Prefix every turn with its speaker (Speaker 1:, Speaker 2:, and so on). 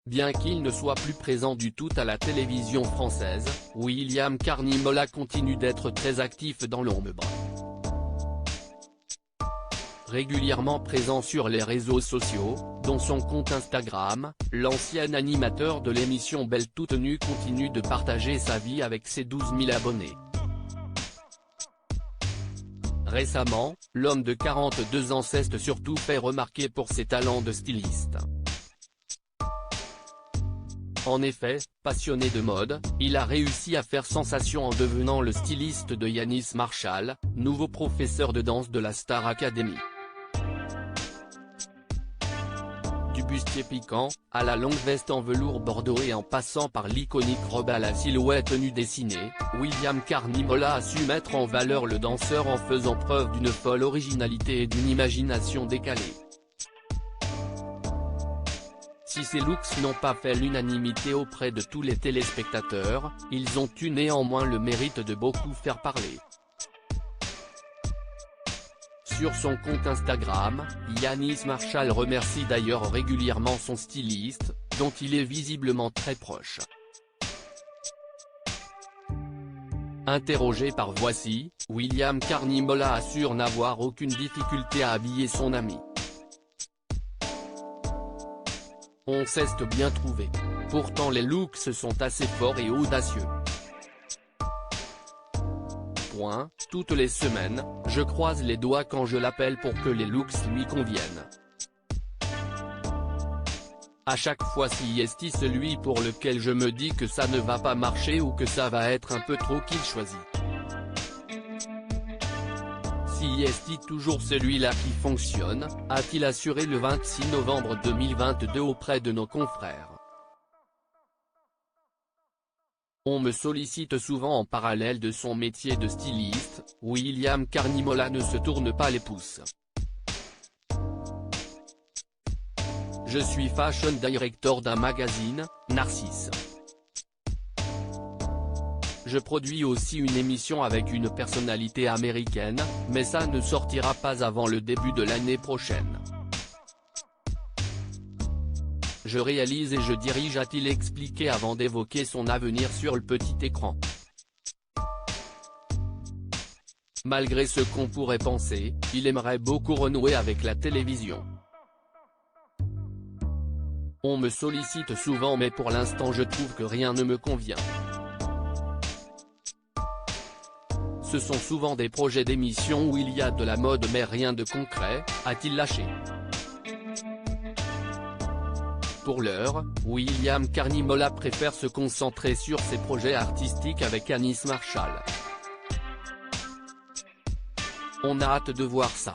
Speaker 1: Bien qu'il ne soit plus présent du tout à la télévision française, William Carnimola continue d'être très actif dans l'ombre. Régulièrement présent sur les réseaux sociaux, dont son compte Instagram, l'ancien animateur de l'émission Belle Toute Nue continue de partager sa vie avec ses 12 000 abonnés. Récemment, l'homme de 42 ans s'est surtout fait remarquer pour ses talents de styliste. En effet, passionné de mode, il a réussi à faire sensation en devenant le styliste de Yanis Marshall, nouveau professeur de danse de la Star Academy. Du bustier piquant, à la longue veste en velours bordeaux et en passant par l'iconique robe à la silhouette nue dessinée, William Carnimola a su mettre en valeur le danseur en faisant preuve d'une folle originalité et d'une imagination décalée. Si ces looks n'ont pas fait l'unanimité auprès de tous les téléspectateurs, ils ont eu néanmoins le mérite de beaucoup faire parler. Sur son compte Instagram, Yanis Marshall remercie d'ailleurs régulièrement son styliste, dont il est visiblement très proche. Interrogé par Voici, William Carnimola assure n'avoir aucune difficulté à habiller son ami. On s'est bien trouvé. Pourtant les looks sont assez forts et audacieux. Toutes les semaines, je croise les doigts quand je l'appelle pour que les looks lui conviennent. À chaque fois si est celui pour lequel je me dis que ça ne va pas marcher ou que ça va être un peu trop qu'il choisit. Si est toujours celui-là qui fonctionne, a-t-il assuré le 26 novembre 2022 auprès de nos confrères. On me sollicite souvent en parallèle de son métier de styliste, William Carnimola ne se tourne pas les pouces. Je suis fashion director d'un magazine, Narcisse. Je produis aussi une émission avec une personnalité américaine, mais ça ne sortira pas avant le début de l'année prochaine. Je réalise et je dirige, a-t-il expliqué avant d'évoquer son avenir sur le petit écran. Malgré ce qu'on pourrait penser, il aimerait beaucoup renouer avec la télévision. On me sollicite souvent mais pour l'instant je trouve que rien ne me convient. Ce sont souvent des projets d'émissions où il y a de la mode mais rien de concret, a-t-il lâché. Pour l'heure, William Carnimola préfère se concentrer sur ses projets artistiques avec Yanis Marshall. On a hâte de voir ça.